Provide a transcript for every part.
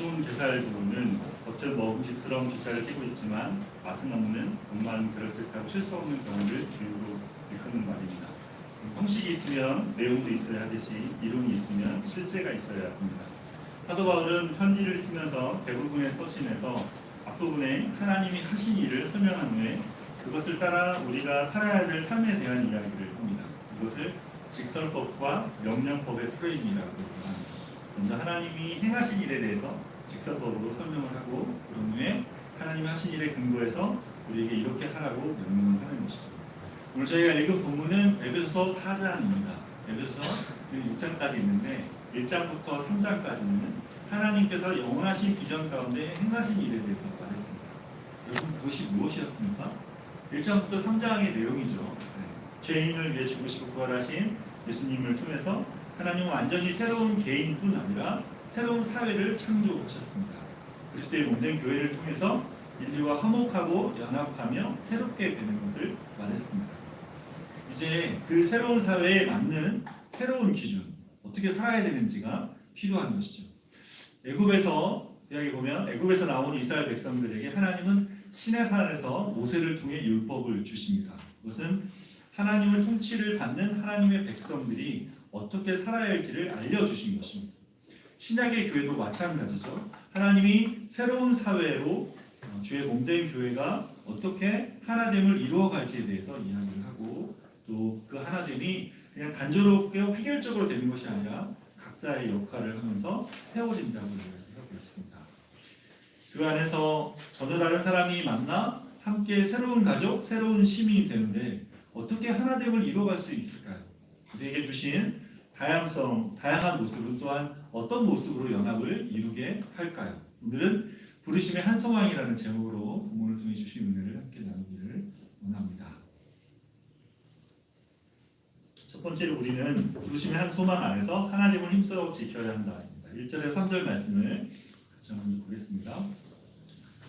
좋은 게살 부분은 겉은 먹음직스러운 깃살을 띠고 있지만 맛은 없는 몸만 그럴듯하고 실수 없는 경우를 비유로 일컫는 말입니다. 형식이 있으면 내용도 있어야 하듯이 이론이 있으면 실제가 있어야 합니다. 사도 바울은 편지를 쓰면서 대부분의 서신에서 앞부분에 하나님이 하신 일을 설명한 후에 그것을 따라 우리가 살아야 될 삶에 대한 이야기를 합니다. 이것을 직설법과 명령법의 프레임이라고 합니다. 먼저 하나님이 행하신 일에 대해서 직설법으로 설명을 하고 그런 후에 하나님이 하신 일에 근거해서 우리에게 이렇게 하라고 명령을 하는 것이죠. 오늘 저희가 읽은 본문은 에베소서 4장입니다. 에베소서 6장까지 있는데 1장부터 3장까지는 하나님께서 영원하신 비전 가운데 행하신 일에 대해서 말했습니다. 여러분 그것이 무엇이었습니까? 1장부터 3장의 내용이죠. 죄인을 위해 죽으시고 부활하신 예수님을 통해서 하나님은 완전히 새로운 개인뿐 아니라 새로운 사회를 창조하셨습니다. 그리스도의 몸된 교회를 통해서 인류와 화목하고 연합하며 새롭게 되는 것을 말했습니다. 이제 그 새로운 사회에 맞는 새로운 기준, 어떻게 살아야 되는지가 필요한 것이죠. 애굽에서 여기 보면 애굽에서 나온 이스라엘 백성들에게 하나님은 시내산에서 모세를 통해 율법을 주십니다. 그것은 하나님의 통치를 받는 하나님의 백성들이 어떻게 살아야 할지를 알려주신 것입니다. 신약의 교회도 마찬가지죠. 하나님이 새로운 사회로 주의 몸된 교회가 어떻게 하나됨을 이루어갈지에 대해서 이야기를 하고 또 그 하나됨이 그냥 단조롭게 획일적으로 되는 것이 아니라 각자의 역할을 하면서 세워진다고 이야기하고 있습니다. 그 안에서 전혀 다른 사람이 만나 함께 새로운 가족, 새로운 시민이 되는데 어떻게 하나됨을 이루어갈 수 있을까요? 그에게 주신 다양한 모습은 또한 어떤 모습으로 연합을 이루게 할까요? 오늘은 부르심의 한 소망이라는 제목으로 본문을 통해 주신 은혜를 함께 나누기를 원합니다. 첫 번째로 우리는 부르심의 한 소망 안에서 하나님을 힘써 지켜야 한다. 1절에서 3절 말씀을 같이 한번 보겠습니다.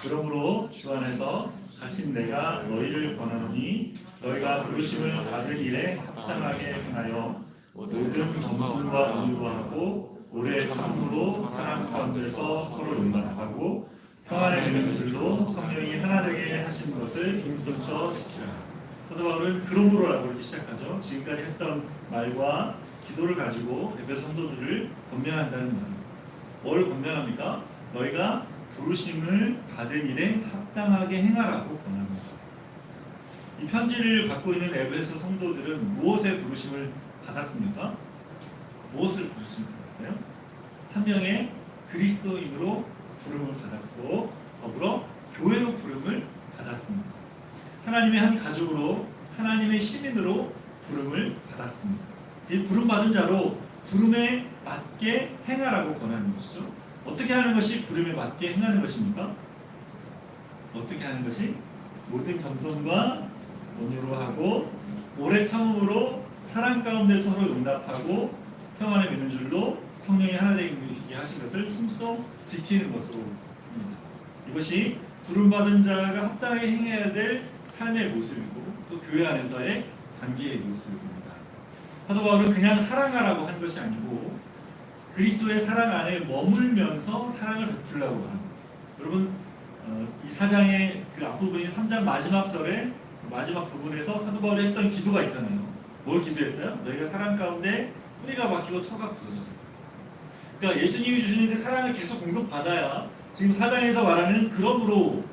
그러므로 주 안에서 갇힌 내가 너희를 권하노니 너희가 부르심을 받은 일에 합당하게 행하여 모든 겸손과 온유로 하고 오래 참음으로 사랑 가운데서 서로 용납하고 평안에 있는 줄로 성령이 하나 되게 하신 것을 힘써 지키라. 사도 바울은 그러므로라고 이렇게 시작하죠. 지금까지 했던 말과 기도를 가지고 에베소 성도들을 권면한다는 말입니다. 뭘 권면합니까? 너희가 부르심을 받은 일에 합당하게 행하라고 권합니다. 이 편지를 갖고 있는 에베소 성도들은 무엇의 부르심을 받았습니까? 무엇을 부르심을 받았어요? 한 명의 그리스도인으로 부름을 받았고 더불어 교회로 부름을 받았습니다. 하나님의 한 가족으로 하나님의 시민으로 부름을 받았습니다. 이 부름받은 자로 부름에 맞게 행하라고 권하는 것이죠. 어떻게 하는 것이 부름에 맞게 행하는 것입니까? 어떻게 하는 것이? 모든 겸손과 온유로 하고 오래 참음으로 사랑 가운데 서로 용납하고 평안에 맺는 줄로 성령이 하나 되게 하신 것을 힘써 지키는 것으로입니다. 이것이 부름받은 자가 합당하게 행해야 될 삶의 모습이고 또 교회 안에서의 관계의 모습입니다. 사도 바울은 그냥 사랑하라고 한 것이 아니고 그리스도의 사랑 안에 머물면서 사랑을 베풀라고 합니다. 여러분 이 4장의 그 앞부분인 3장 마지막 절에 마지막 부분에서 사도 바울이 했던 기도가 있잖아요. 뭘 기도했어요? 너희가 사랑 가운데 뿌리가 박히고 터가 굳어져서. 그러니까 예수님이 주시는 그 사랑을 계속 공급받아야 지금 4장에서 말하는 그러므로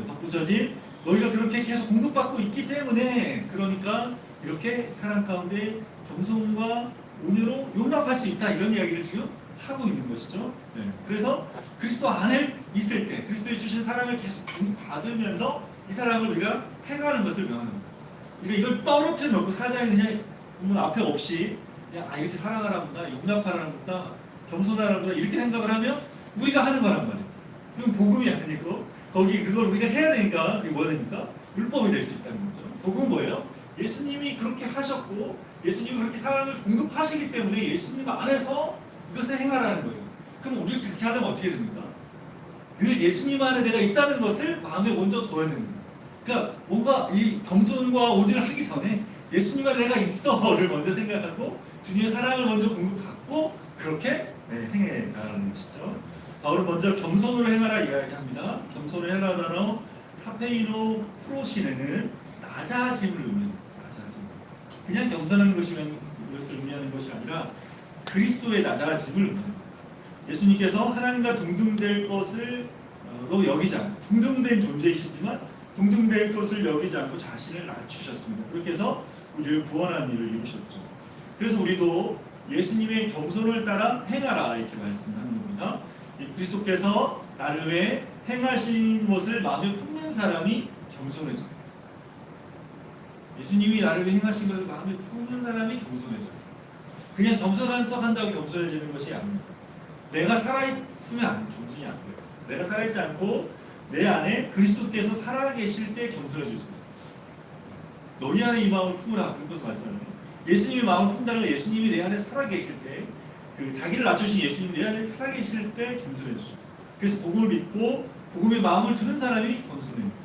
덧붙여진 너희가 그렇게 계속 공급받고 있기 때문에 그러니까 이렇게 사랑 가운데 겸손과 온유로 용납할 수 있다 이런 이야기를 지금 하고 있는 것이죠. 그래서 그리스도 안에 있을 때 그리스도의 주신 사랑을 계속 받으면서 이 사랑을 우리가 해가는 것을 명합니다. 그러니까 이걸 떨어뜨려 놓고 사장이 그냥 본문 앞에 없이 그냥 이렇게 사랑하라는 거다, 용납하라는 거다, 겸손하라는 거다 이렇게 생각을 하면 우리가 하는 거란 말이에요. 그럼 복음이 아니고 거기 그걸 우리가 해야 되니까 그게 뭐가 되니까 율법이 될 수 있다는 거죠. 복음은 뭐예요? 예수님이 그렇게 하셨고 예수님이 그렇게 사랑을 공급하시기 때문에 예수님 안에서 이것을 행하라는 거예요. 그럼 우리가 그렇게 하려면 어떻게 됩니까? 늘 예수님 안에 내가 있다는 것을 마음에 먼저 둬야 되는 거예요. 그러니까 뭔가 이 겸손과 온유를 하기 전에 예수님 안에 내가 있어를 먼저 생각하고 주님의 사랑을 먼저 공급받고 그렇게 행해 나가는 것이죠. 바울은 먼저 겸손으로 행하라 이야기합니다. 겸손을 행하라 단어 타페이노 프로시네는 낮아짐을 의미합니다. 낮아짐. 그냥 겸손한 것을 의미하는 것이 아니라 그리스도의 낮아짐을 의미합니다. 예수님께서 하나님과 동등될 것을 여기지 않고 동등된 존재이시지만 동등될 것을 여기지 않고 자신을 낮추셨습니다. 그렇게 해서 우리를 구원하는 일을 이루셨죠. 그래서 우리도 예수님의 겸손을 따라 행하라 이렇게 말씀하는 겁니다. 그리스도께서 나를 위해 행하신 것을 마음에 품는 사람이 겸손해져. 예수님이 나를 위해 행하신 것을 마음에 품는 사람이 겸손해져. 그냥 겸손한 척한다고 겸손해지는 것이 아닙니다. 내가 살아있으면 겸손이 안 돼요. 내가 살아있지 않고 내 안에 그리스도께서 살아계실 때 겸손해질 수 있어요. 너희 안에 이 마음을 품으라. 그것을 말씀하는 거예요. 예수님의 마음을 품다는 건 예수님이 내 안에 살아계실 때, 그 자기를 낮추신 예수님이 내 안에 살아계실 때 겸손해지죠. 그래서 복음을 믿고 복음의 마음을 두는 사람이 겸손해집니다.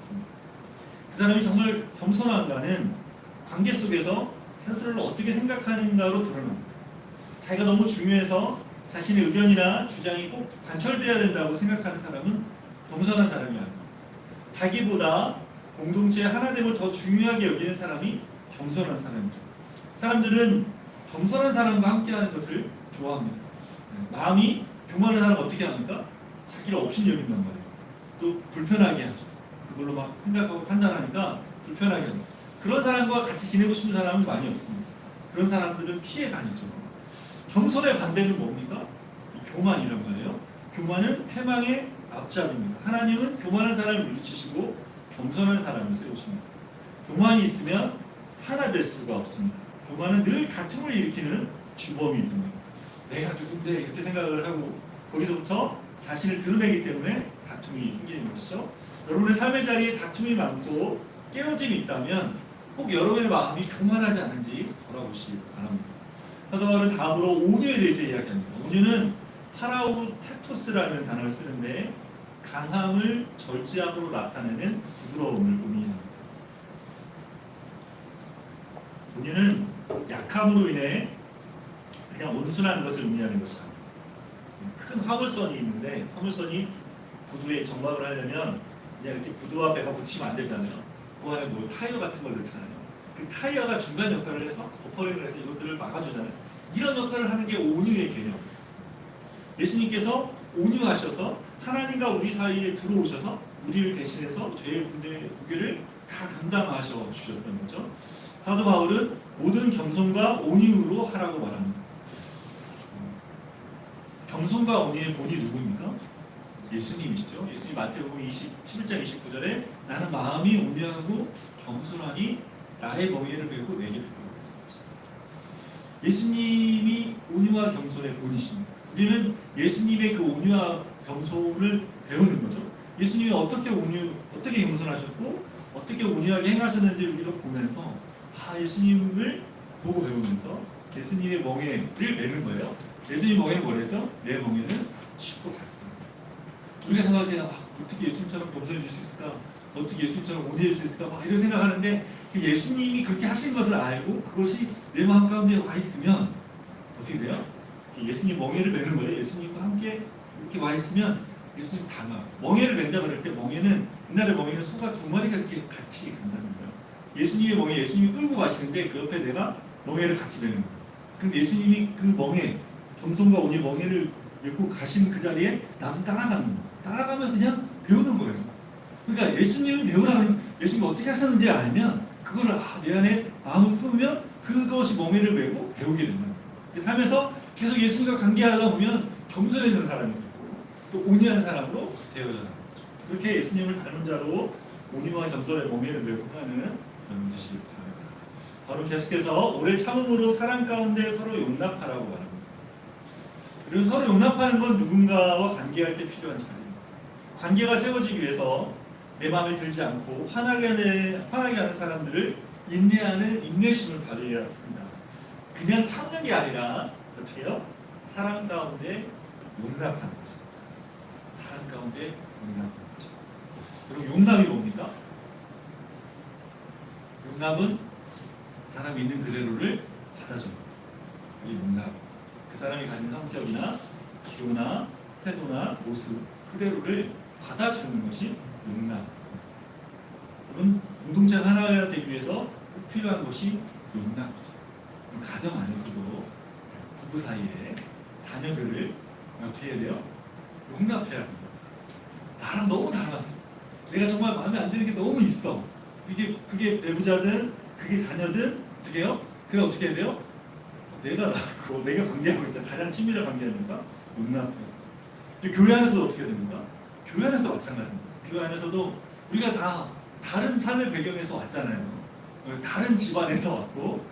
그 사람이 정말 겸손한가는 관계 속에서 스스로를 어떻게 생각하는가로 드러납니다. 자기가 너무 중요해서 자신의 의견이나 주장이 꼭 관철돼야 된다고 생각하는 사람은 겸손한 사람이 아닙니다. 자기보다 공동체의 하나됨을 더 중요하게 여기는 사람이 겸손한 사람이죠. 사람들은 겸손한 사람과 함께하는 것을 좋아합니다. 마음이 교만한 사람 어떻게 합니까? 자기를 업신여긴단 말이에요. 또 불편하게 하죠. 그걸로 막 생각하고 판단하니까 불편하게 합니다. 그런 사람과 같이 지내고 싶은 사람은 많이 없습니다. 그런 사람들은 피해 다니죠. 겸손의 반대는 뭡니까? 교만이란 말이에요. 교만은 패망의 앞잡입니다. 하나님은 교만한 사람을 물리치시고 겸손한 사람을 세우십니다. 교만이 있으면 하나 될 수가 없습니다. 교만은 늘 다툼을 일으키는 주범이 됩니다. 내가 누군데 이렇게 생각을 하고 거기서부터 자신을 드러내기 때문에 다툼이 생기는 것이죠. 여러분의 삶의 자리에 다툼이 많고 깨어짐이 있다면 꼭 여러분의 마음이 교만하지 않은지 돌아보시기 바랍니다. 사도 바울은 다음으로 온유에 대해서 이야기합니다. 온유는 파라우테토스라는 단어를 쓰는데 강함을 절제함으로 나타내는 부드러움을 의미합니다. 온유는 약함으로 인해 그냥 온순한 것을 의미하는 것이 아닙니다. 큰 화물선이 있는데 화물선이 구두에 정박을 하려면 그냥 이렇게 구두와 배가 부딪히면 안 되잖아요. 그 안에 뭐 타이어 같은 걸 넣잖아요. 그 타이어가 중간 역할을 해서 버퍼링을 해서 이것들을 막아주잖아요. 이런 역할을 하는 게 온유의 개념. 예수님께서 온유하셔서 하나님과 우리 사이에 들어오셔서 우리를 대신해서 죄의 무게를 다 감당하셔 주셨던 거죠. 사도 바울은 모든 겸손과 온유로 하라고 말합니다. 겸손과 온유의 본이 누구입니까? 예수님이시죠. 예수님 마태복음 11장 29절에 나는 마음이 온유하고 겸손하니 나의 멍에를 메고 내게 배우겠습니다. 예수님이 온유와 겸손의 본이십니다. 우리는 예수님의 그 온유와 겸손을 배우는 거죠. 예수님이 어떻게 겸손하셨고 어떻게 온유하게 행하셨는지 우리가 보면서 예수님을 보고 배우면서 예수님의 멍에를 메는 거예요. 예수님 멍에는 뭐래서 내 멍에는 쉽고 가볍다. 우리가 생각할 때는 어떻게 예수님처럼 겸손해질 수 있을까? 어떻게 예수님처럼 온유해질 수 있을까? 막 이런 생각하는데 예수님이 그렇게 하신 것을 알고 그것이 내 마음 가운데 와 있으면 어떻게 돼요? 예수님 멍에를 메는 거예요. 예수님과 함께 이렇게 와 있으면 예수님 당하. 멍에를 맨다 그럴 때 멍에는 옛날에 멍에는 소가 두 마리가 이렇게 같이 간다는 거예요. 예수님의 멍에 예수님이 끌고 가시는데 그 옆에 내가 멍에를 같이 메는 거예요. 그럼 예수님이 그 멍에 겸손과 온유 멍에를 메고 가시는 그 자리에 나도 따라가는 거예요. 따라가면서 그냥 배우는 거예요. 그러니까 예수님을 배우라는 예수님이 어떻게 하셨는지 알면 그거를 내 안에 마음을 품으면 그것이 멍에를 메고 배우게 된다. 삶에서 계속 예수님과 관계하다 보면 겸손해지는 사람이 되고 또 온유한 사람으로 되어져가는 거죠. 그렇게 예수님을 닮은 자로 온유와 겸손의 멍에를 메고 하는 그런 뜻이 바랍니다. 바로 계속해서 오래 참음으로 사랑 가운데 서로 용납하라고 말합니다. 그리고 서로 용납하는 건 누군가와 관계할 때 필요한 자세입니다. 관계가 세워지기 위해서 내 마음에 들지 않고 화나게 하는 사람들을 인내하는 인내심을 발휘해야 합니다. 그냥 참는 게 아니라 어떻게 해요? 사랑 가운데 용납하는 거죠. 사랑 가운데 용납하는 거죠. 그리고 용납이 뭡니까? 용납은 사람이 있는 그대로를 받아줍니다. 이 용납. 그 사람이 가진 성격이나 기호나 태도나 모습 그대로를 받아주는 것이 용납. 여러분 공동체 하나가 되기 위해서 꼭 필요한 것이 용납이죠. 가정 안에서도 부부 사이에 자녀들을 어떻게 해야 돼요? 용납해야 합니다. 나랑 너무 닮았어. 내가 정말 마음에 안 드는 게 너무 있어. 그게 배우자든 그게 자녀든 어떻게 해요? 그게 어떻게 해야 돼요? 내가 낳고 내가 관계하고 있잖아. 가장 친밀한 관계니까 용납해요. 교회 안에서도 어떻게 됩니까? 교회 안에서도 마찬가지입니다. 교회 안에서도 우리가 다 다른 삶의 배경에서 왔잖아요. 다른 집안에서 왔고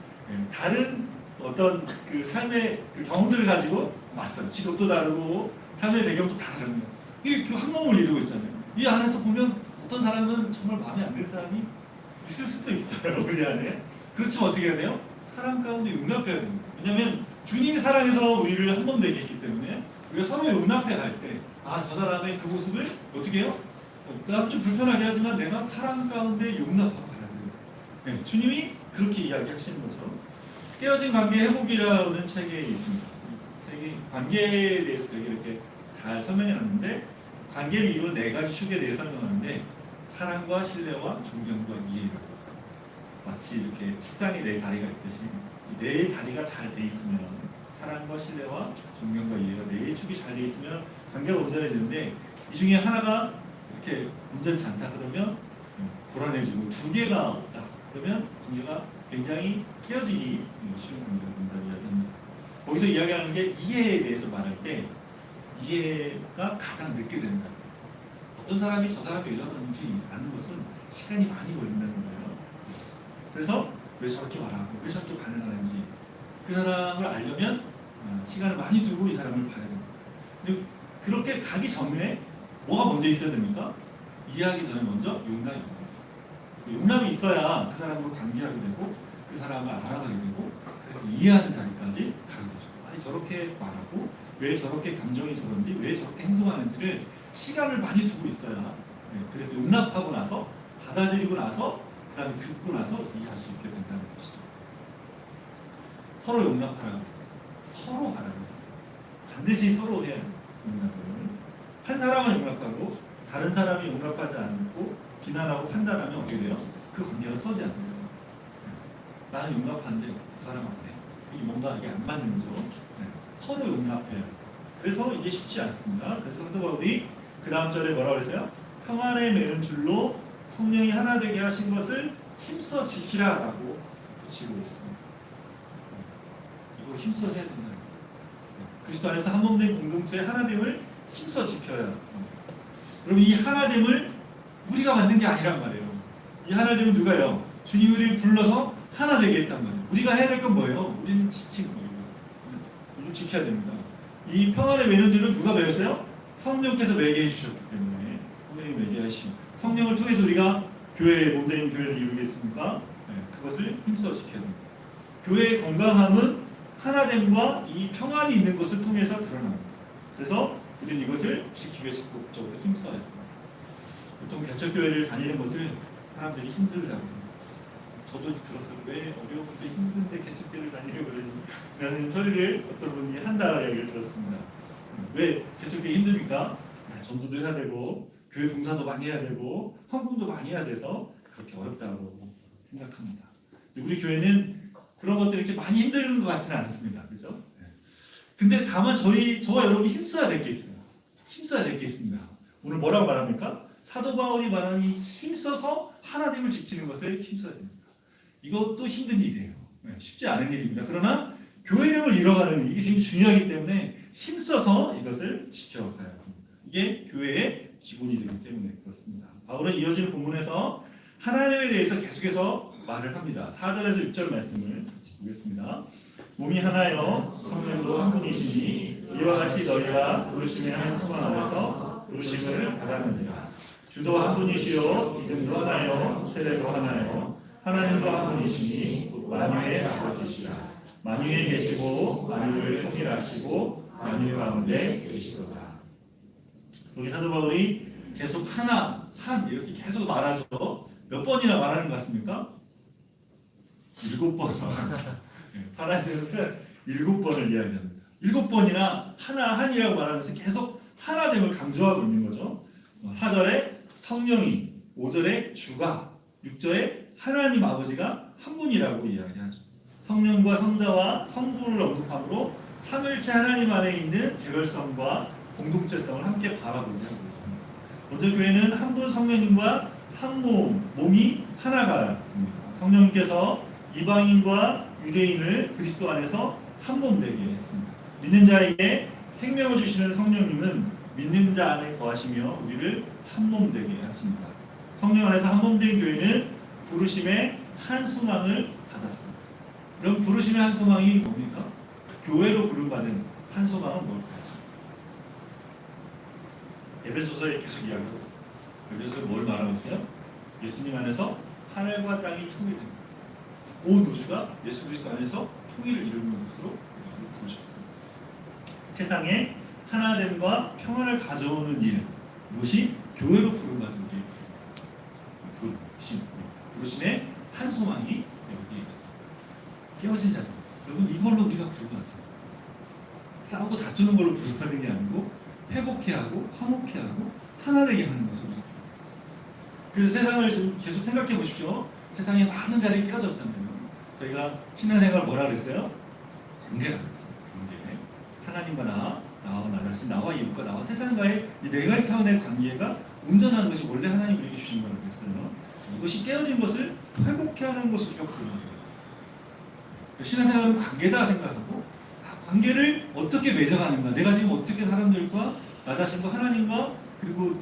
다른 어떤 그 삶의 그 경험들을 가지고 왔어요. 직업도 다르고 삶의 배경도 다 다릅니다. 이게 그 한 몸을 이루고 있잖아요. 이 안에서 보면 어떤 사람은 정말 마음에 안 드는 사람이 있을 수도 있어요. 우리 안에. 그렇지만 어떻게 해야 돼요? 사랑 가운데 용납해야 됩니다. 왜냐하면 주님이 사랑해서 우리를 한 몸 되게 했기 때문에 우리가 서로 용납해 갈 때 아, 저 사람의 그 모습을 어떻게 해요? 나도 좀 불편하게 하지만 내가 사랑 가운데 용납하고 가야 돼요. 네, 주님이 그렇게 이야기하시는 거죠. 깨어진 관계 회복이라는 책에 있습니다. 책이 관계에 대해서 되게 이렇게 잘 설명해 놨는데 관계를 이루는 네 가지 축에 대해 설명하는데 사랑과 신뢰와 존경과 이해. 마치 이렇게 책상에 네 다리가 있듯이 네 다리가 잘 돼 있으면 사랑과 신뢰와 존경과 이해가 네 축이 잘 돼 있으면 관계가 온전해지는데 이 중에 하나가 이렇게 온전치 않다 그러면 불안해지고 두 개가 없다 그러면 관계가 굉장히 깨어지기 쉬운 관계가 된다고 이야기합니다. 거기서 이야기하는 게 이해에 대해서 말할 때 이해가 가장 늦게 된다. 어떤 사람이 저 사람이 왜 저러는지 아는 것은 시간이 많이 걸린다는 거예요. 그래서 왜 저렇게 말하고 왜 저렇게 반응하는지 그 사람을 알려면 시간을 많이 두고 이 사람을 봐야 됩니다. 근데 그렇게 가기 전에 뭐가 먼저 있어야 됩니까? 이해하기 전에 먼저 용납이 있어요. 용납이 있어야 그 사람으로 관계하게 되고 그 사람을 알아가게 되고 그래서 이해하는 자리까지 가게 되죠. 아니 저렇게 말하고 왜 저렇게 감정이 저런지 왜 저렇게 행동하는지를 시간을 많이 두고 있어야 그래서 용납하고 나서 받아들이고 나서 그 다음에 듣고 나서 이해할 수 있게 된다는 것이죠. 서로 용납하라고 했어요. 서로 하라고 했어요. 반드시 서로 해야 돼요. 용납을. 한 사람은 용납하고 다른 사람이 용납하지 않고 비난하고 판단하면 어떻게 돼요? 그 관계가 서지 않습니다. 나는 용납하는데 그 사람 안 돼. 이게 뭔가 이게 안 맞는 거죠. 서로 용납해요. 그래서 이게 쉽지 않습니다. 그래서 사도 바울이 그 다음 절에 뭐라고 그랬어요? 평안에 매는 줄로 성령이 하나 되게 하신 것을 힘써 지키라라고 붙이고 있습니다. 이거 힘써 해야 된다. 그리스도 안에서 한 몸 된 공동체의 하나됨을 힘써 지켜야 합니다. 여러분 이 하나됨을 우리가 만든 게 아니란 말이에요. 이 하나됨은 누가요? 주님이 우리를 불러서 하나 되게 했단 말이에요. 우리가 해야 될 건 뭐예요? 우리는 지키는 거예요. 우리는 지켜야 됩니다. 이 평안의 매는 줄은 누가 매였어요? 성령께서 매게 해주셨기 때문에 성령이 매게 하시고 성령을 통해서 우리가 교회의 몸된 교회를 이루겠습니까? 그것을 힘써 지켜야 됩니다. 교회의 건강함은 하나됨과 이 평안이 있는 것을 통해서 드러납니다. 그래서 우리는 이것을 지키기 위해 적극적으로 힘써야 됩니다. 보통 개척교회를 다니는 것을 사람들이 힘들다고 합니다. 저도 들었어요. 왜 어려운데 힘든데 개척교회를 다니려고 그러는 소리를 어떤 분이 한다 이야기를 들었습니다. 왜 개척교회 힘듭니까? 전도도 해야 되고 교회 봉사도 많이 해야 되고 헌금도 많이 해야 돼서 그렇게 어렵다고 생각합니다. 우리 교회는 그런 것들이 이렇게 많이 힘든 것 같지는 않습니다. 그렇죠? 근데 다만 저와 여러분이 힘써야 될 게 있어요. 힘써야 될 게 있습니다. 오늘 뭐라고 말합니까? 사도 바울이 말하는 힘써서 하나됨을 지키는 것에 힘써야 됩니다. 이것도 힘든 일이에요. 쉽지 않은 일입니다. 그러나 교회됨을 이뤄가는 이게 굉장히 중요하기 때문에 힘써서 이것을 지켜가야 합니다. 이게 교회의 기본이 되기 때문에 그렇습니다. 바울은 이어지는 본문에서 하나님에 대해서 계속해서 말을 합니다. 4절에서 6절 말씀을 같이 보겠습니다. 몸이 하나여 성령도 한 분이시니 이와 같이 너희가 부르심의 한 소망 안에서 부르심을 받았느니라. 주도 한 분이시요 이름도 하나요 세례도 하나요 하나님도 한 분이시니 만유의 아버지시라. 만유에 계시고 만유를 통일하시고 만유 가운데 계시도다. 여기 사도 바울이 계속 하나, 한 이렇게 계속 말하죠. 몇 번이나 말하는 것 같습니까? 7번. 파란색은 7번을 이야기합니다. 7번이나 하나, 한이라고 말하면서 계속 하나됨을 강조하고 있는 거죠. 4절에 성령이, 5절에 주가, 6절에 하나님 아버지가 한 분이라고 이야기하죠. 성령과 성자와 성부를 언급함으로 삼일체 하나님 안에 있는 개별성과 공동체성을 함께 바라보게 하고 있습니다. 먼저 교회는 한 분 성령님과 한 몸이 하나가 됩니다. 성령님께서 이방인과 유대인을 그리스도 안에서 한 몸 되게 했습니다. 믿는 자에게 생명을 주시는 성령님은 믿는 자 안에 거하시며 우리를 한 몸 되게 하십니다. 성령 안에서 한 몸 된 교회는 부르심의 한 소망을 받았습니다. 그럼 부르심의 한 소망이 뭡니까? 교회로 부름받은 한 소망은 뭘까요? 에베소서에 계속 이야기하고 있어요. 에베소서에 뭘 말하고 있어요? 예수님 안에서 하늘과 땅이 통일됩니다. 온 우주가 예수 그리스도 안에서 통일을 이루는 것으로 부르셨습니다. 세상에 하나됨과 평안을 가져오는 일, 이것이 교회로 부름받은 일입니다. 부르심의 한 소망이 여기에 있습니다. 깨어진 자들, 여러분 이걸로 우리가 부름받아요. 싸우고 다투는 걸로 부름받는 게 아니고 회복해야 하고 화목해야 하고 하나 되게 하는 것으로 우리가 부름받습니다. 그래서 세상을 좀 계속 생각해 보십시오. 세상에 많은 자리가 깨어졌잖아요. 저희가 신앙생활 뭐라 그랬어요? 관계라고 했어요. 관계. 하나님과 나와 나 자신, 나와 이웃과 나와 세상과의 이 네 가지 차원의 관계가 온전한 것이 원래 하나님이 우리에게 주신 거라고 했어요. 이것이 깨어진 것을 회복해하는 것을 우리가 부르는 신앙생활은 관계다 생각하고 관계를 어떻게 맺어가는가, 내가 지금 어떻게 사람들과 나 자신과 하나님과 그리고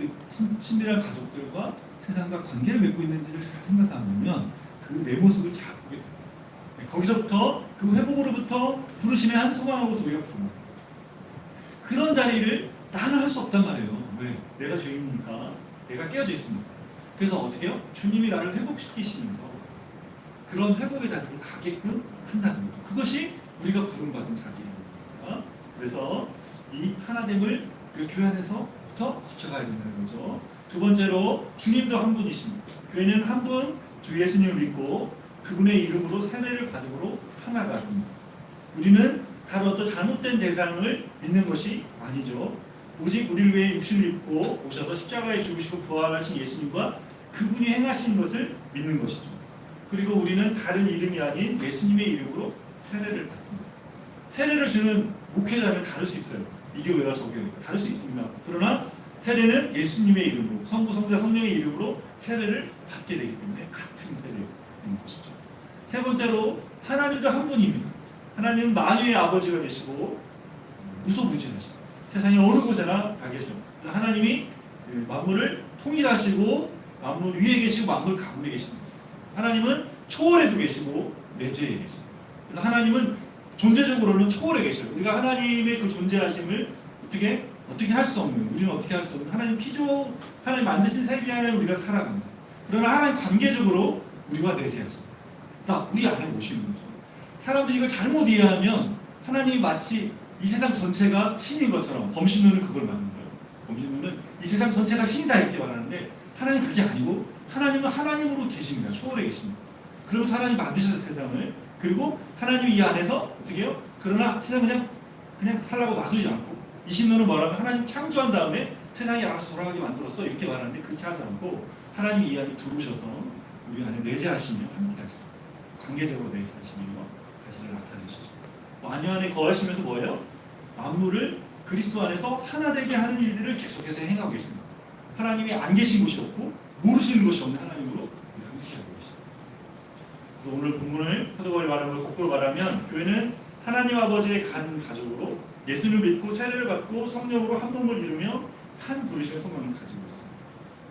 친밀한 가족들과 세상과 관계를 맺고 있는지를 잘 생각하면 그 내 모습을 잘 보게 됩니다. 거기서부터 그 회복으로부터 부르심의 한 소망하고 우리가 부릅니다. 그런 자리를 나는 할 수 없단 말이에요. 왜? 내가 죄인이니까. 내가 깨어져 있습니다. 그래서 어떻게 해요? 주님이 나를 회복시키시면서 그런 회복의 자리를 가게끔 한다는 거죠. 그것이 우리가 부름받은 자리입니다. 그래서 이 하나됨을 그 교회 안에서부터 지켜가야 된다는 거죠. 두 번째로 주님도 한 분이십니다. 교회는 한 분, 주 예수님을 믿고 그분의 이름으로 세례를 받음으로 하나가 됩니다. 우리는 다른 어떤 잘못된 대상을 믿는 것이 아니죠. 오직 우리를 위해 육신을 입고 오셔서 십자가에 죽으시고 부활하신 예수님과 그분이 행하신 것을 믿는 것이죠. 그리고 우리는 다른 이름이 아닌 예수님의 이름으로 세례를 받습니다. 세례를 주는 목회자는 다를 수 있어요. 이 교회와 저 교회가 다를 수 있습니다. 그러나 세례는 예수님의 이름으로, 성부, 성자, 성령의 이름으로 세례를 받게 되기 때문에 같은 세례인 것이죠. 세 번째로 하나님도 한 분입니다. 하나님은 만유의 아버지가 되시고 무소부지하시다. 세상의 어느 곳에나 다 계셔. 하나님이 만물을 통일하시고 만물 위에 계시고 만물 가운데 계십니다. 하나님은 초월에도 계시고 내재에 계십니다. 그래서 하나님은 존재적으로는 초월에 계셔요. 우리가 하나님의 그 존재하심을 어떻게 할 수 없는, 우리는 어떻게 할 수 없는 하나님 하나님 만드신 세계 안에 우리가 살아갑니다. 그러나 하나님 관계적으로 우리와 내재하십니다. 자, 우리 안에 오시는 거죠. 사람들이 이걸 잘못 이해하면 하나님이 마치 이 세상 전체가 신인 것처럼, 범신론은 그걸 말하는 거예요. 범신론은 이 세상 전체가 신이다 이렇게 말하는데 하나님 그게 아니고 하나님은 하나님으로 계십니다. 초월해 계십니다. 그리고 하나님 만드셔서 세상을, 그리고 하나님이 이 안에서 어떻게 해요? 그러나 세상 그냥 살라고 놔두지 않고, 20년은 뭐라면 하나님 창조한 다음에 세상이 알아서 돌아가게 만들었어 이렇게 말하는데 그렇게 하지 않고 하나님이 이 안에 들어오셔서 우리 안에 내재하시며 함께 하시죠. 관계적으로 내재하시며 자신을 나타내시죠. 만유 안에 거하시면서 뭐예요? 만물을 그리스도 안에서 하나 되게 하는 일들을 계속해서 행하고 계십니다. 하나님이 안 계신 곳이 없고 모르시는 것이 없는 하나님으로 함께하고 계십니다. 그래서 오늘 본문을 포도벌이 말하는 걸 거꾸로 말하면 교회는 하나님 아버지의 간 가족으로 예수를 믿고 세례를 받고 성령으로 한 몸을 이루며 한 부르심의 소망을 가지고 있습니다.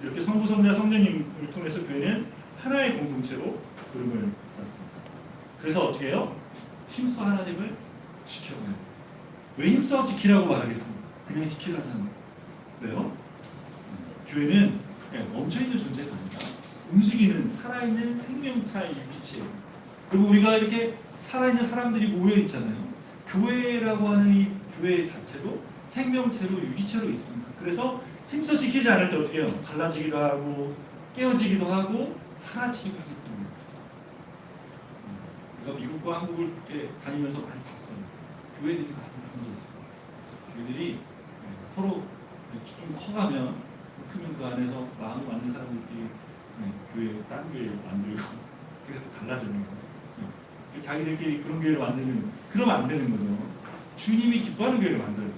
이렇게 성부, 성자, 성령님을 통해서 교회는 하나의 공동체로 부름을 받습니다. 그래서 어떻게 해요? 힘써 하나님을 지켜가야 돼요. 왜 힘써 지키라고 말하겠습니까? 그냥 지키라잖아요. 왜요? 교회는 멈춰있는 존재가 아니라 움직이는 살아있는 생명차의 유기체예요. 그리고 우리가 이렇게 살아있는 사람들이 모여있잖아요. 교회라고 하는 이 교회 자체도 생명체로 유기체로 있습니다. 그래서 힘써 지키지 않을 때 어떻게 해요? 갈라지기도 하고 깨어지기도 하고 사라지기도 하기 때문에 우리가 미국과 한국을 이렇게 다니면서 많이 봤어요. 교회들이 많이 나눠졌어요. 교회들이 서로 좀 커가면 크면 그 안에서 마음이 맞는 사람들끼리 교회 딴 교회 만들고 그래서 갈라지는 거예요. 자기들끼리 그런 교회를 만들면 그러면 안 되는 거죠. 주님이 기뻐하는 교회를 만들어요.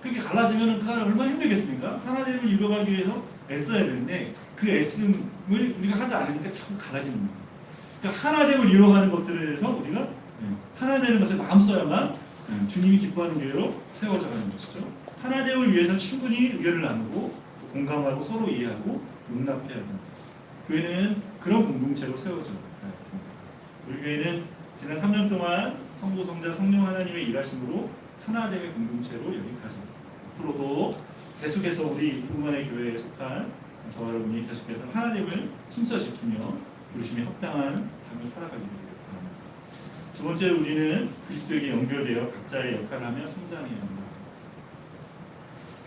그렇게 갈라지면 그 안에 얼마나 힘들겠습니까? 하나님을 이루어가기 위해서 애써야 되는데 그 애씀을 우리가 하지 않으니까 자꾸 갈라지는 거예요. 그러니까 하나됨을 이루어가는 것들에 대해서 우리가 하나 되는 것을 마음 써야만 주님이 기뻐하는 교회로 세워져가는 것이죠. 하나됨을 위해서 충분히 의견을 나누고 공감하고 서로 이해하고 용납해야 합니다. 교회는 그런 공동체로 세워져요. 우리 교회는 지난 3년 동안 성부, 성자, 성령 하나님의 일하심으로 하나됨의 공동체로 여기까지 왔습니다. 앞으로도 계속해서 우리 응원의 교회에 속한 저와 여러분이 계속해서 하나됨을 힘써 지키며 부르심에 합당한 삶을 살아가기를 바랍니다. 두 번째로 우리는 그리스도에게 연결되어 각자의 역할을 하며 성장해야 합니다.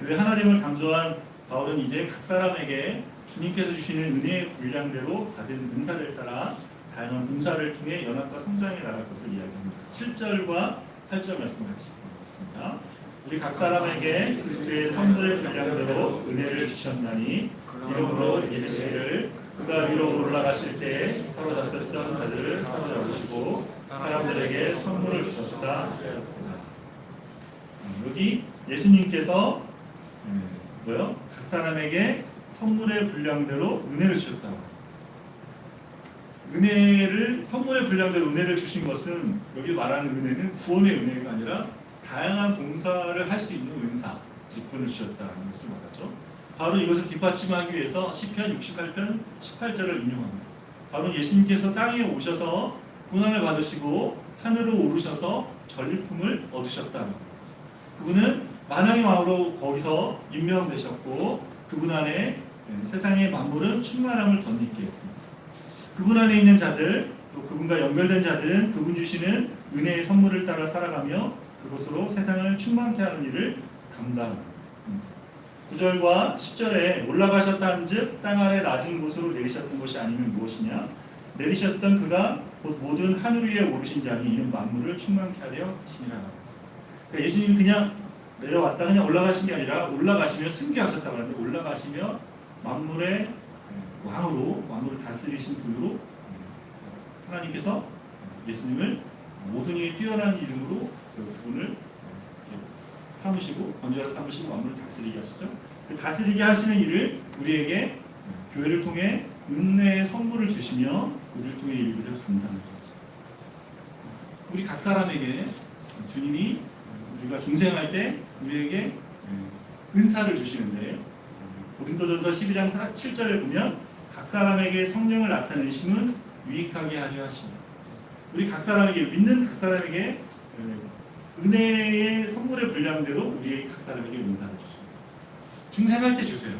교회 하나됨을 강조한 바울은 이제 각 사람에게 주님께서 주시는 은혜의 분량대로 받은 은사를 따라 다양한 봉사를 통해 연합과 성장해 나갈 것을 이야기합니다. 7절과 8절 말씀 같이 읽겠습니다. 우리 각 사람에게 그리스도의 성질의 분량대로 은혜를 주셨나니 이름으로 이르시기를 그가 위로 올라가실 때 사로잡혔던 자들을 사로잡으시고 사람들에게 선물을 주셨다. 여기 예수님께서 각 사람에게 선물의 분량대로 은혜를 주셨다. 선물의 분량대로 은혜를 주신 것은 여기 말하는 은혜는 구원의 은혜가 아니라 다양한 봉사를 할 수 있는 은사, 직분을 주셨다는 것을 말하죠. 바로 이것을 뒷받침하기 위해서 시편 68편 18절을 인용합니다. 바로 예수님께서 땅에 오셔서 고난을 받으시고 하늘로 오르셔서 전리품을 얻으셨다는 거예요. 그분은 만왕의 왕으로 거기서 임명되셨고 그분 안에 세상의 만물은 충만함을 덧입게 했습니다. 그분 안에 있는 자들 또 그분과 연결된 자들은 그분 주시는 은혜의 선물을 따라 살아가며 그것으로 세상을 충만케 하는 일을 감당합니다. 9절과 10절에 올라가셨다는즉 땅 아래 낮은 곳으로 내리셨던 것이 아니면 무엇이냐? 내리셨던 그가 곧 모든 하늘 위에 오르신 자니 이는 만물을 충만케 하려 하심이라. 그러니까 예수님이 그냥 내려왔다 그냥 올라가신 게 아니라 올라가시며 승계하셨다고 하는데 올라가시며 만물의 왕으로 다스리신 분으로 하나님께서 예수님을 모든 일에 뛰어난 이름으로 그분을 삼으시고 건져서 삼으시고 만물을 다스리게 하시죠. 그 다스리게 하시는 일을 우리에게 교회를 통해 은혜의 선물을 주시며 우리를 통해 이 일을 감당하는 거죠. 우리 각 사람에게 주님이 우리가 중생할 때 우리에게 은사를 주시는데 고린도전서 12장 7절에 보면 각 사람에게 성령을 나타내심은 유익하게 하려 하십니다. 우리 각 사람에게 믿는 각 사람에게 은혜의 선물의 분량대로 우리 각 사람에게 은사를 주십니다. 중생할 때 주세요.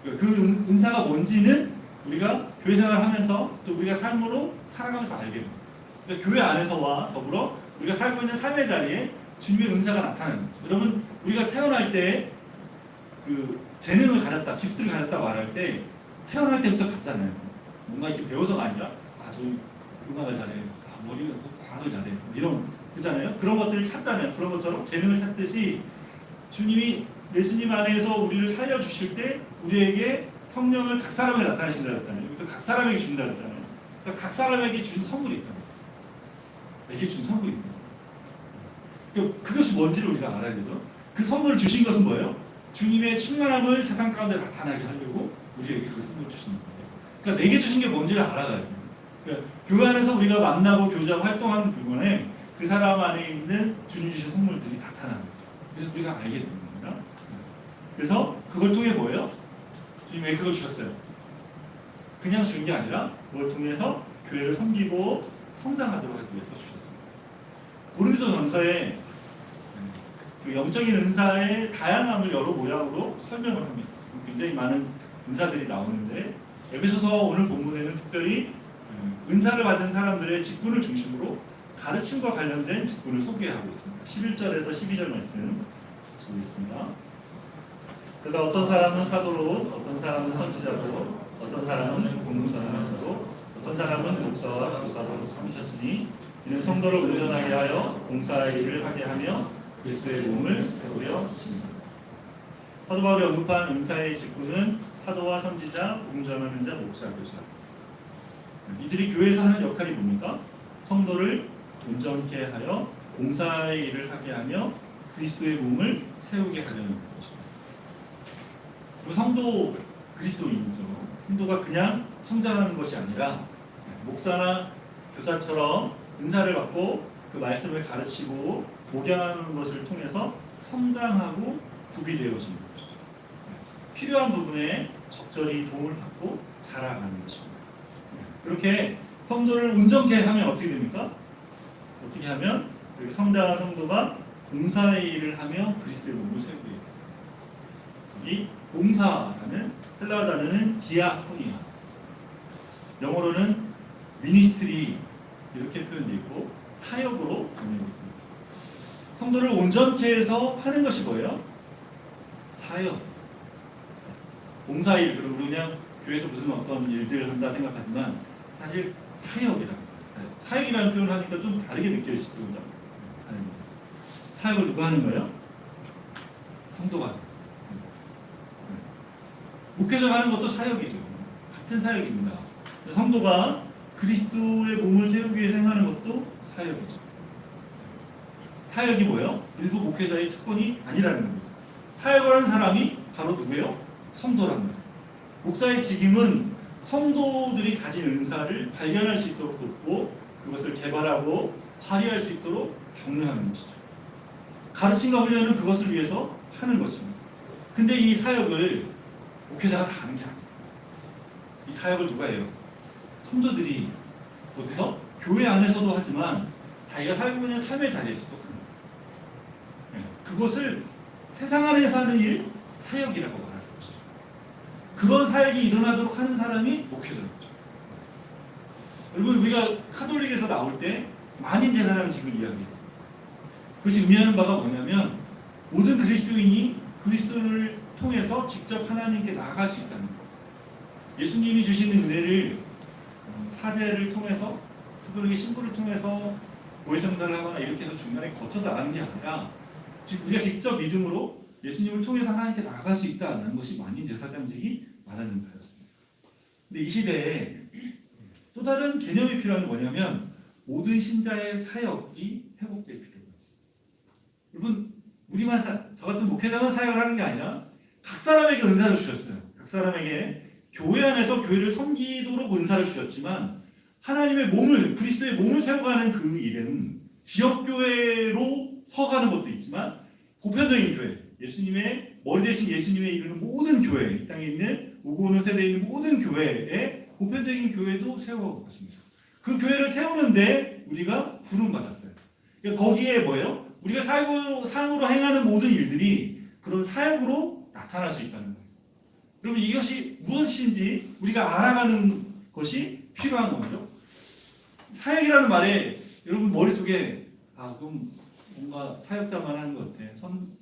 그 은사가 뭔지는 우리가 교회 생활하면서 또 우리가 삶으로 살아가면서 알게 됩니다. 그러니까 교회 안에서와 더불어 우리가 살고 있는 삶의 자리에 주님의 은사가 나타나는 거죠. 여러분 우리가 태어날 때 그 재능을 가졌다, 기프트를 가졌다 말할 때 태어날 때부터 갔잖아요. 뭔가 이렇게 배워서가 아니라 저 음악을 잘해, 머리가 과학을 잘해 이런 그잖아요. 그런 것들을 찾잖아요. 그런 것처럼 재능을 찾듯이 주님이 예수님 안에서 우리를 살려주실 때 우리에게 성령을 각 사람에게 나타내신다고 했잖아요. 또 각 사람에게 준다고 했잖아요. 그러니까 각 사람에게 준 선물이 있다. 내게 준 선물이 있다. 그러니까 그것이 뭔지를 우리가 알아야 되죠. 그 선물을 주신 것은 뭐예요? 주님의 충만함을 세상 가운데 나타나게 하려고 우리에게 그 선물을 주시는 거예요. 그러니까 내게 주신 게 뭔지를 알아가야 돼요. 그러니까 교회 안에서 우리가 만나고 교제하고 활동하는 동안에 그 사람 안에 있는 주님 주신 선물들이 나타나는 거죠. 그래서 우리가 알게 되는 겁니다. 그래서 그걸 통해 뭐예요? 주님 왜 그걸 주셨어요? 그냥 준 게 아니라 그걸 통해서 교회를 섬기고 성장하도록 하기 위해서 주셨습니다. 고린도전서에 그 영적인 은사의 다양함을 여러 모양으로 설명을 합니다. 굉장히 많은 은사들이 나오는데 에베소서 오늘 본문에는 특별히 은사를 받은 사람들의 직분을 중심으로 가르침과 관련된 직분을 소개하고 있습니다. 11절에서 12절 말씀 보겠습니다. 그가 어떤 사람은 사도로, 어떤 사람은 선지자로, 어떤 사람은 공동선교사로, 어떤 사람은 목사와 교사로 삼으셨으니 이는 성도를 온전하게 하여 봉사의 일을 하게 하며 그리스도의 몸을 세우려 하십니다. 사도 바울이 언급한 은사의 직분은 사도와 선지자, 복음 전하는 자, 목사, 교사. 이들이 교회에서 하는 역할이 뭡니까? 성도를 온전케 하여 봉사의 일을 하게 하며 그리스도의 몸을 세우게 하려는 것입니다. 그리고 성도 그리스도인이죠. 성도가 그냥 성장하는 것이 아니라 목사나 교사처럼 은사를 받고 그 말씀을 가르치고 목양하는 것을 통해서 성장하고 구비되어지는 것이죠. 필요한 부분에 적절히 도움을 받고 자라가는 것입니다. 그렇게 성도를 온전케 하면 어떻게 됩니까? 어떻게 하면 성장한 성도가 봉사의 일을 하며 그리스도의 몸을 세우게 됩니다. 이 봉사라는 헬라어 단어는 디아코니아, 영어로는 미니스트리 이렇게 표현되어 있고 사역으로 번역되어 있습니다. 성도를 온전케 해서 하는 것이 뭐예요? 사역, 봉사일. 그리고 그냥 교회에서 무슨 어떤 일들을 한다 생각하지만 사실 사역이라는 거예요. 사역이라는 표현을 하니까 좀 다르게 느껴지시죠? 사역을 누가 하는 거예요? 성도가 하는 거예요. 목회자가 하는 것도 사역이죠. 같은 사역입니다. 성도가 그리스도의 몸을 세우기 위해서 행하는 것도 사역이죠. 사역이 뭐예요? 일부 목회자의 특권이 아니라는 겁니다. 사역을 하는 사람이 바로 누구예요? 성도라는 거예요. 목사의 직임은 성도들이 가진 은사를 발견할 수 있도록 돕고 그것을 개발하고 발휘할 수 있도록 격려하는 것이죠. 가르침과 훈련은 그것을 위해서 하는 것입니다. 근데 이 사역을 목회자가 다 하는 게 아니에요. 이 사역을 누가 해요? 성도들이 어디서? 교회 안에서도 하지만 자기가 살고 있는 삶의 자리에서도 하는 거예요. 그것을 세상 안에서 하는 일, 사역이라고 말하는 것이죠. 그런 사역이 일어나도록 하는 사람이 목회자인 거죠. 여러분, 우리가 카톨릭에서 나올 때 만인 제사장직을 이야기했습니다. 그것이 의미하는 바가 뭐냐면 모든 그리스도인이 그리스도를 통해서 직접 하나님께 나아갈 수 있다는 거예요. 예수님이 주시는 은혜를 사제를 통해서 카톨릭의 신부를 통해서 고해성사를 하거나 이렇게 해서 중간에 거쳐서 나가는 게 아니라 우리가 직접 믿음으로 예수님을 통해서 하나님께 나아갈 수 있다는 것이 만인 제사장직이 말하는 바였습니다. 근데 이 시대에 또 다른 개념이 필요한 게 뭐냐면 모든 신자의 사역이 회복될 필요가 있습니다. 여러분, 우리만 저 같은 목회자만 사역을 하는 게 아니라 각 사람에게 은사를 주셨어요. 각 사람에게 교회 안에서 교회를 섬기도록 은사를 주셨지만 하나님의 몸을, 그리스도의 몸을 세워가는 그 일은 지역교회로 서가는 것도 있지만 보편적인 교회, 예수님의 머리 대신 예수님에 이르는 모든 교회, 이 땅에 있는 오고 오는 세대에 있는 모든 교회에 보편적인 교회도 세워가고 있습니다. 그 교회를 세우는데 우리가 부름받았어요. 그러니까 거기에 뭐예요? 우리가 삶으로 행하는 모든 일들이 그런 사역으로 나타날 수 있다는 거예요. 여러분, 이것이 무엇인지 우리가 알아가는 것이 필요한 거죠. 사역이라는 말에 여러분 머릿속에 그럼 뭔가 사역자만 하는 것 같아.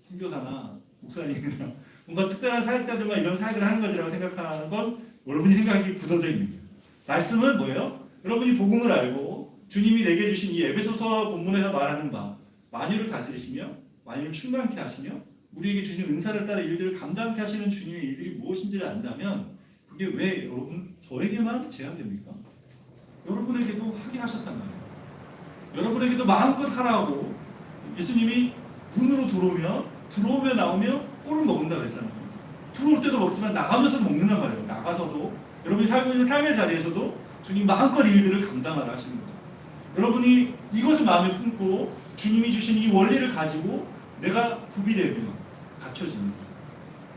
선교사나 목사님이나 뭔가 특별한 사역자들만 이런 사역을 하는 거지라고 생각하는 건 여러분이 생각이 굳어져 있는 거예요. 말씀은 뭐예요? 여러분이 복음을 알고 주님이 내게 주신 이 에베소서 본문에서 말하는 바 만유를 다스리시며 만유를 충만케 하시며 우리에게 주신 은사를 따라 일들을 감당케 하시는 주님의 일들이 무엇인지를 안다면 그게 왜 여러분 저에게만 제한됩니까? 여러분에게도 하게 하셨단 말이에요. 여러분에게도 마음껏 하라고 예수님이 문으로 들어오며 나오며 꼴을 먹는다고 했잖아요. 들어올 때도 먹지만 나가면서도 먹는단 말이에요. 나가서도 여러분이 살고 있는 삶의 자리에서도 주님 마음껏 일들을 감당하라 하시는 거예요. 여러분이 이것을 마음에 품고 주님이 주신 이 원리를 가지고 내가 구비되면 갖춰집니다.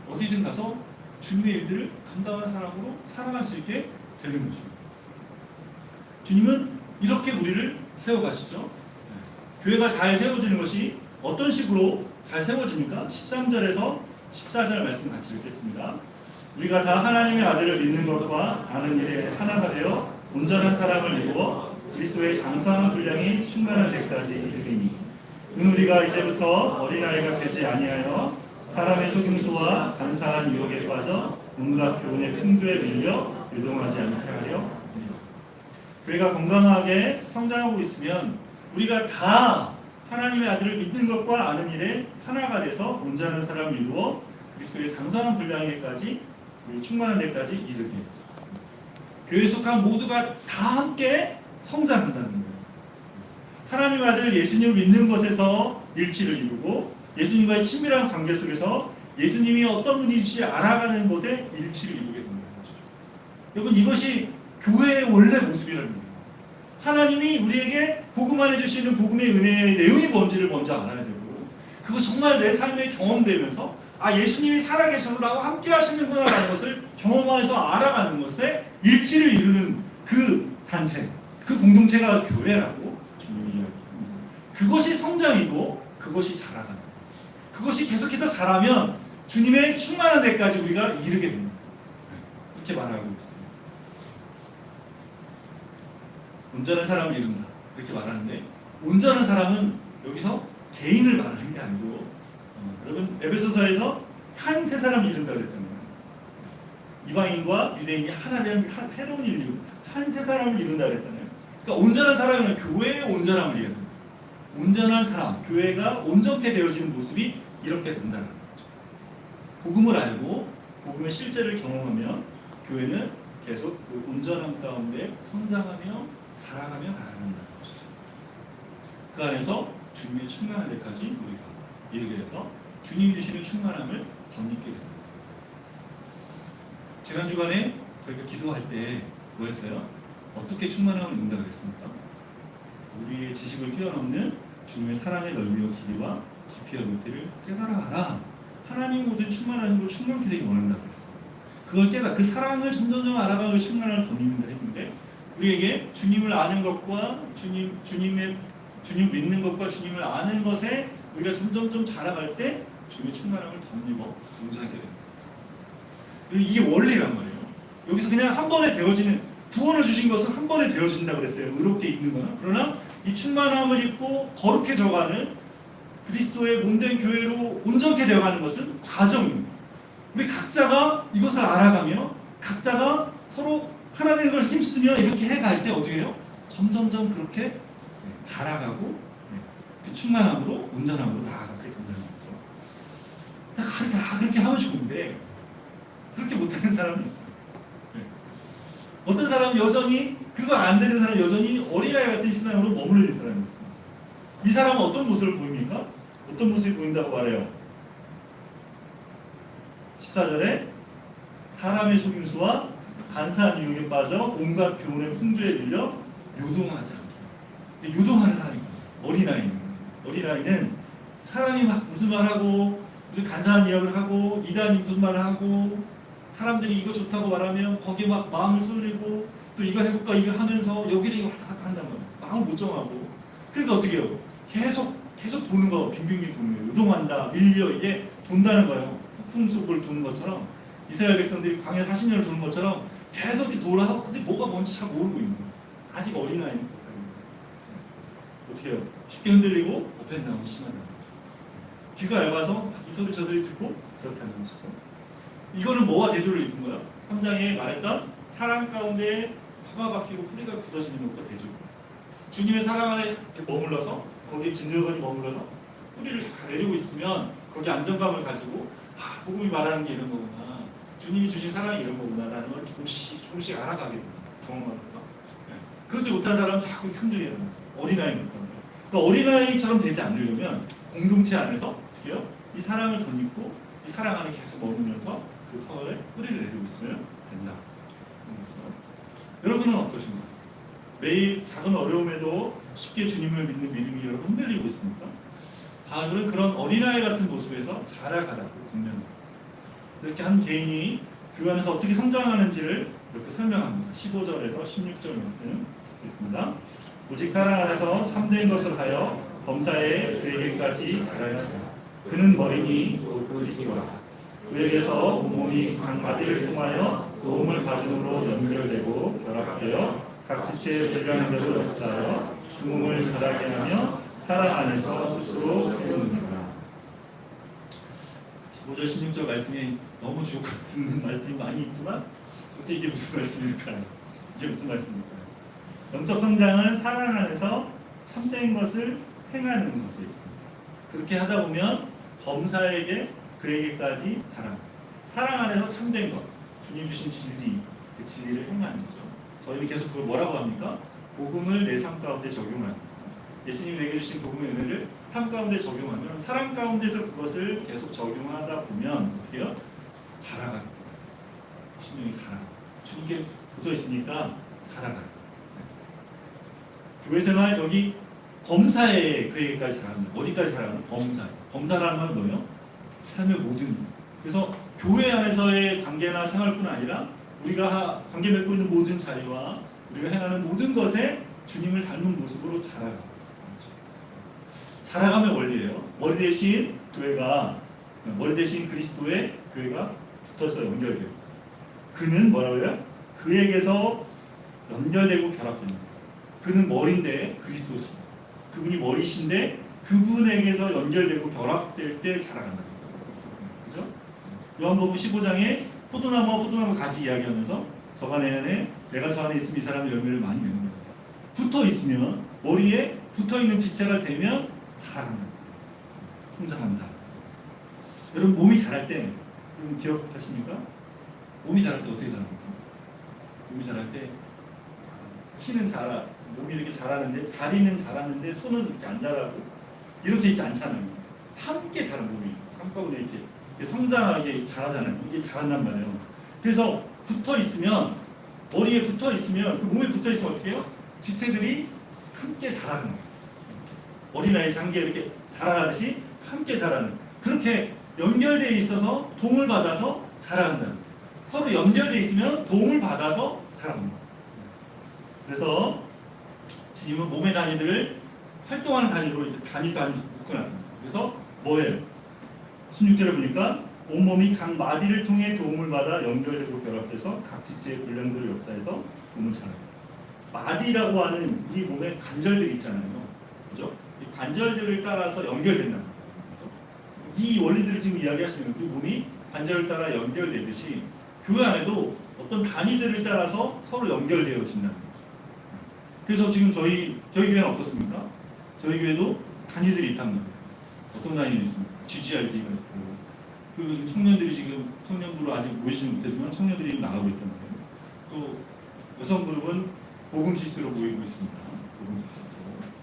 어디든 가서 주님의 일들을 감당한 사람으로 살아갈 수 있게 되는 것입니다. 주님은 이렇게 우리를 세워가시죠. 교회가 잘 세워지는 것이 어떤 식으로 잘 세워집니까? 13절에서 14절 말씀 같이 읽겠습니다. 우리가 다 하나님의 아들을 믿는 것과 아는 일에 하나가 되어 온전한 사랑을 이루어 그리스도의 장성한 분량이 충만할 때까지 이르리니 은 우리가 이제부터 어린아이가 되지 아니하여 사람의 속임수와 간사한 유혹에 빠져 온갖 교훈의 풍조에 밀려 유동하지 않게 하려. 교회가 건강하게 성장하고 있으면 우리가 다 하나님의 아들을 믿는 것과 아는 일에 하나가 돼서 온전한 사람을 이루어 그리스도의 장성한 분량에까지 충만한 데까지 이르게 교회에 속한 모두가 다 함께 성장한다는 거예요. 하나님 아들 예수님을 믿는 것에서 일치를 이루고 예수님과의 친밀한 관계 속에서 예수님이 어떤 분이신지 알아가는 것에 일치를 이루게 된다는 거죠. 여러분 이것이 교회의 원래 모습이라는 거예요. 하나님이 우리에게 복음만 해주시는 복음의 은혜의 내용이 뭔지를 먼저 알아야 되고 그것이 정말 내 삶에 경험되면서 예수님이 살아계셔서 나와 함께 하시는구나라는 것을 경험해서 알아가는 것에 일치를 이루는 그 단체, 그 공동체가 교회라고 주님이 이야기합니다. 그것이 성장이고 그것이 자라가는 거예요. 그것이 계속해서 자라면 주님의 충만한 데까지 우리가 이르게 됩니다. 그렇게 말하고 있습니다. 온전한 사람을 이룬다 이렇게 말하는데 온전한 사람은 여기서 개인을 말하는 게 아니고 여러분 에베소서에서 한 세 사람을 이룬다 그랬잖아요. 이방인과 유대인이 하나 되는 새로운 인류 한 세 사람을 이룬다 그랬잖아요. 그러니까 온전한 사람은 교회의 온전함을 이루는 온전한 사람, 교회가 온전케 되어지는 모습이 이렇게 된다는 거죠. 복음을 알고 복음의 실제를 경험하면 교회는 계속 그 온전함 가운데 성장하며 자라가며 나아간다는 것이죠. 그 안에서 주님의 충만한 데까지 우리가 이르게 돼서 주님이 주시는 충만함을 덧입게 됩니다. 지난 주간에 저희가 기도할 때 뭐였어요? 어떻게 충만함을 이룬다 그랬습니까? 우리의 지식을 뛰어넘는 주님의 사랑의 넓이와 길이와 깊이와 높이를 깨달아라. 하나님 모든 충만함으로 충만케 되기 원한다 그랬어요. 그걸 깨달아 그 사랑을 점점 알아가고 충만함을 덧입는다 했는데 우리에게 주님을 아는 것과 주님 믿는 것과 주님을 아는 것에 우리가 점점 자라갈 때 주님의 충만함을 덧입어 동작하게 됩니다. 이게 원리란 말이에요. 여기서 그냥 한 번에 되어지는 구원을 주신 것은 한 번에 되어진다 그랬어요. 의롭게 있는 거는. 그러나 이 충만함을 입고 거룩해져가는 그리스도의 몸된 교회로 온전케 되어가는 것은 과정입니다. 우리 각자가 이것을 알아가며 각자가 서로 하나 되는 걸 힘쓰며 이렇게 해갈 때 어떻게 해요? 점점점 그렇게 자라가고 그 충만함으로 온전함으로 나아가게 된다는 거죠. 다 그렇게 하면 좋은데 그렇게 못하는 사람이 있어요. 어떤 사람은 여전히 그거 안 되는 사람은 여전히 어린아이 같은 신앙으로 머무르는 사람이 있습니다. 이 사람은 어떤 모습을 보입니까? 어떤 모습이 보인다고 말해요? 14절에 사람의 속임수와 간사한 유혹에 빠져 온갖 교훈의 풍조에 밀려 요동하지 않게. 근데 요동하는 사람이 어린아이는 사람이 막 무슨 말하고 무슨 간사한 이야기를 하고 이단이 무슨 말을 하고 사람들이 이거 좋다고 말하면 거기에 막 마음을 쏠리고 또 이거 해볼까 이거 하면서 여기저기 왔다 갔다 한단 말이에요. 마음을 못 정하고. 그러니까 어떻게 해요? 계속 도는 거, 빙빙빙 도는 거예요. 요동한다, 밀려 이게 돈다는 거예요. 폭풍 속을 도는 것처럼 이스라엘 백성들이 광야 40년을 도는 것처럼 계속 이렇게 돌아서 근데 뭐가 뭔지 잘 모르고 있는 거예요. 아직 어린아이니까. 어떻게 해요? 쉽게 흔들리고 업앤다운이 심하다. 귀가 얇아서 이 소리 저 소리 듣고 그렇다는 것이죠. 이거는 뭐와 대조를 이룬 거야? 3장에 말했던 사랑 가운데 터가 박히고 뿌리가 굳어지는 것과 대조. 주님의 사랑 안에 이렇게 머물러서 거기에 긴들거리 머물러서 뿌리를 잘 내리고 있으면 거기 안정감을 가지고 복음이 말하는 게 이런 거구나. 주님이 주신 사랑이 이런 거구나 라는 걸 조금씩 알아가게 됩니다. 경험하면서. 그렇지 못한 사람은 자꾸 흔들려야 됩니다. 어린아이니까. 그러니까 어린아이처럼 되지 않으려면 공동체 안에서 어떻게 해요? 이 사랑을 덧입고 이 사랑 안에 계속 머물면서 그 터에 뿌리를 내리고 있으면 된다. 여러분은 어떠신가요? 매일 작은 어려움에도 쉽게 주님을 믿는 믿음이 여러분 흔들리고 있습니까? 바울은 그런 어린아이 같은 모습에서 자라가라고 권면합니다. 이렇게 한 개인이 교회 안에서 어떻게 성장하는지를 이렇게 설명합니다. 15절에서 16절 말씀 읽겠습니다. 오직 사랑 안에서 참된 것을 하여 범사에 그에게까지 자라야지라. 그는 머리니 곧 그리스도라. 그에게서 온몸이 각 마디를 통하여 도움을 받음으로 연결되고 결합되어 각 지체의 분량한 대로 역사하여 그 몸을 자라게 하며 사랑 안에서 스스로 세우느니라. 15절 16절 말씀이 너무 주옥 같은 말씀이 많이 있지만 도대체 이게 무슨 말씀일까요? 이게 무슨 말씀일까요? 영적 성장은 사랑 안에서 참된 것을 행하는 것에 있습니다. 그렇게 하다 보면 범사에게 그에게까지 자랑. 사랑 안에서 참된 것, 주님 주신 진리, 그 진리를 행하는 거죠. 저희는 계속 그걸 뭐라고 합니까? 복음을 내 삶 가운데 적용하는 거. 예수님이 내게 주신 복음의 은혜를 삶 가운데 적용하면 사랑 가운데서 그것을 계속 적용하다 보면 어떻게 해요? 자라가는 거예요. 심령이 자라. 주님께 붙어 있으니까 자라가요. 교회 생활 여기 범사에 그에게까지 자라는 어디까지 자라는 범사. 범사라는 건 뭐예요? 삶의 모든 것. 그래서 교회 안에서의 관계나 생활뿐 아니라 우리가 관계 맺고 있는 모든 자리와 우리가 행하는 모든 것에 주님을 닮은 모습으로 자라가. 자라감의 원리예요. 머리 대신 교회가 머리 대신 그리스도의 교회가 붙어서 연결돼요. 그는 뭐라고요? 그에게서 연결되고 결합됩니다. 그는 머리인데 그리스도죠. 그분이 머리신데 그분에게서 연결되고 결합될 때 자라간다. 그죠? 요한복음 15장에 포도나무와 포도나무 가지 이야기하면서 저가 내년에 내가 저 안에 있으면 이 사람의 열매를 많이 맺는 거예요. 붙어 있으면 머리에 붙어 있는 지체가 되면 자라간다. 성장한다. 여러분 몸이 자랄 때 여러분 기억하십니까? 몸이 자랄 때 어떻게 자랍니까? 몸이 자랄 때 키는 자라, 몸이 이렇게 자라는데 다리는 자라는데 손은 이렇게 안 자라고 이렇게 있지 않잖아요. 함께 자란 몸이 한꺼번에 이렇게 성장하게 자라잖아요. 이게 자란단 말이에요. 그래서 붙어 있으면 머리에 붙어 있으면 그 몸에 붙어 있으면 어떻게 해요? 지체들이 함께 자라는 거예요. 어린아이 장기에 이렇게 자라가듯이 함께 자라는 그렇게 연결되어 있어서 도움을 받아서 자라간다는 거예요. 서로 연결되어 있으면 도움을 받아서 자랍니다. 그래서 주님은 몸의 단위들을 활동하는 단위로 단위도 묶어놨습니다. 그래서 뭐예요? 16절을 보니까 온몸이 각 마디를 통해 도움을 받아 연결되고 결합돼서 각 지체의 분량들을 역사해서 몸을 자라요. 마디라고 하는 우리 몸에 관절들이 있잖아요. 그죠? 이 관절들을 따라서 연결된다는 거죠. 이 원리들을 지금 이야기하시면 우리 몸이 관절을 따라 연결되듯이 교회 안에도 어떤 단위들을 따라서 서로 연결되어진다는 거죠. 그래서 지금 저희 교회는 어떻습니까? 저희 교회도 단위들이 있단 말이에요. 어떤 단위들이 있습니까? GGRD가 있고 그리고 청년들이 지금 청년부로 아직 모이지 못했지만 청년들이 나가고 있단 말이에요. 또 여성 그룹은 복음시스로 모이고 있습니다. 복음시스.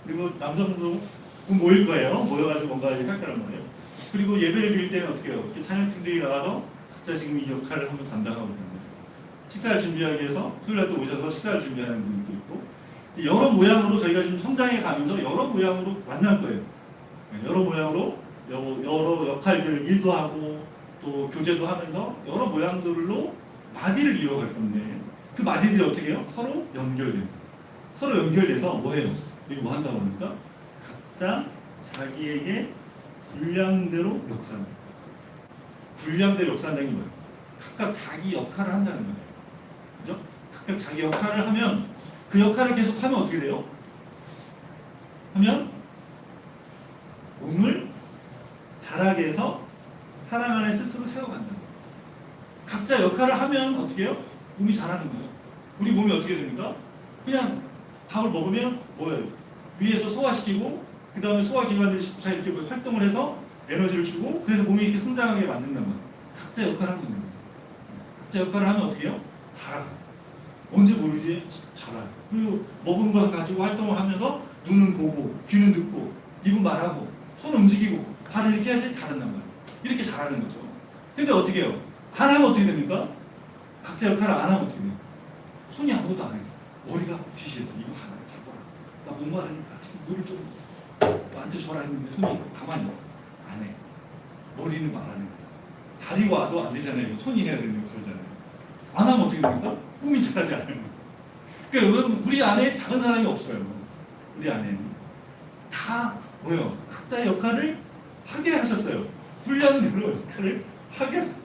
그리고 남성도 모일 거예요. 모여가지고 뭔가 할 거란 말이에요. 그리고 예배를 드릴 때는 어떻게 해요? 이렇게 찬양팀들이 나가서 각자 지금 이 역할을 한번 담당하고 있단 말이에요. 식사를 준비하기 위해서 토요일날 또 오셔서 식사를 준비하는 분들도 있고 여러 모양으로 저희가 지금 성장해 가면서 여러 모양으로 만날 거예요. 여러 모양으로 여러 역할들 일도 하고 또 교제도 하면서 여러 모양들로 마디를 이어갈 건데 그 마디들이 어떻게 해요? 서로 연결됩니다. 서로 연결돼서 뭐해요? 이거 뭐 한다고 합니까? 각자 자기에게 분량대로 역사합니다. 분량대로 역사한다는 게 뭐예요? 각각 자기 역할을 한다는 거예요. 그죠? 각각 자기 역할을 하면 그 역할을 계속 하면 어떻게 돼요? 하면 몸을 자라게 해서 사랑 안에 스스로 세워간다. 각자 역할을 하면 어떻게 해요? 몸이 자라는 거예요. 우리 몸이 어떻게 됩니까? 그냥 밥을 먹으면 뭐예요? 위에서 소화시키고 그 다음에 소화기관들이 잘 이렇게 활동을 해서 에너지를 주고 그래서 몸이 이렇게 성장하게 만든단 말이에요. 각자 역할을 하는 거예요. 각자 역할을 하면 어떻게 해요? 자라요. 언제 모르지? 자라요. 그리고 먹은 것을 가지고 활동을 하면서 눈은 보고 귀는 듣고 입은 말하고 손 움직이고 발을 이렇게 해야지 자란단 말이에요. 이렇게 자라는 거죠. 근데 어떻게 해요? 안 하면 어떻게 됩니까? 각자 역할을 안 하면 어떻게 돼요? 손이 아무것도 안 해요. 머리가 지시해서 이거 하나 잡아라. 나 목마르니까 지금 물을 좀 나한테 줘라 했는데 손이 가만히 있어. 안 해. 머리는 말하는 거예요. 다리가 와도 안 되잖아요. 손이 해야 되는 역할이잖아요. 안 하면 어떻게 됩니까? 몸이 자라지 않아요. 그러니까 우리 안에 작은 사람이 없어요. 우리 안에는 다 뭐요? 각자의 역할을 하게 하셨어요. 훈련대로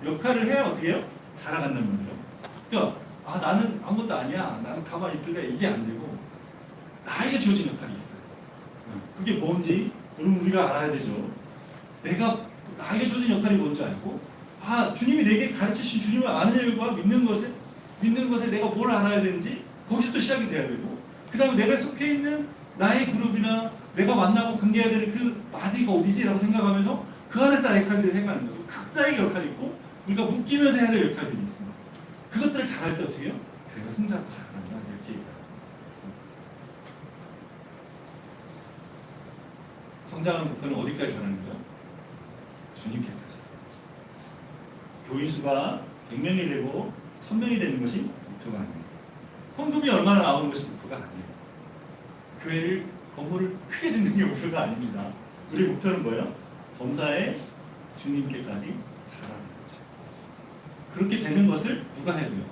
역할을 해야 어떻게 해요? 자라간단 말이에요. 그러니까 나는 아무것도 아니야. 나는 가만히 있을래. 이게 안 되고 나에게 주어진 역할이 있어요. 그게 뭔지 여러분 우리가 알아야 되죠. 내가 나에게 주어진 역할이 뭔지 알고 주님이 내게 가르치신 주님을 아는 일과 믿는 것에 내가 뭘 알아야 되는지 거기서부터 시작이 돼야 되고 그 다음에 내가 속해 있는 나의 그룹이나 내가 만나고 관계해야 되는 그 마디가 어디지? 라고 생각하면서 그 안에서 나의 역할들을 해가는 거예요. 각자의 역할이 있고 우리가 묶이면서 해야 될 역할들이 있습니다. 그것들을 잘할 때 어떻게 해요? 내가 성장도 잘한다 이렇게 얘기해요. 성장하는 목표는 어디까지 가는 거예요? 주님께까지. 교인 수가 100명이 되고 1000명이 되는 것이 목표가 아니에요. 헌금이 얼마나 나오는 것이 목표가 아니에요. 교회를 건물을 크게 짓는 게 목표가 아닙니다. 우리 목표는 뭐예요? 범사에 주님께까지 살아가는 거죠. 그렇게 되는 것을 누가 해야 돼요?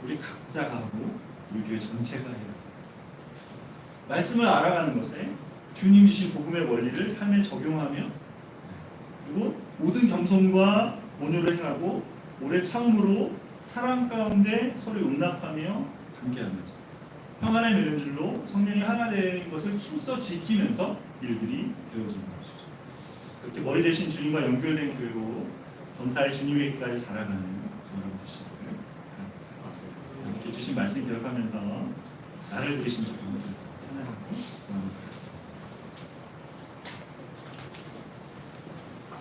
우리 각자가 하고 우리 교회 전체가 해야 돼요. 말씀을 알아가는 것에 주님 주신 복음의 원리를 삶에 적용하며 그리고 모든 겸손과 온유를 행하고 오래 참음으로 사랑 가운데 서로 용납하며 관계하면서 평안의 매듭줄로 성령이 하나 된 것을 힘써 지키면서 일들이 되어지는 것이죠. 그렇게 머리 대신 주님과 연결된 교회로 전사의 주님에게까지 자라가는 여러분 되시길 이렇게 주신 말씀 기억하면서 나를 들으신 주님을 찬양하고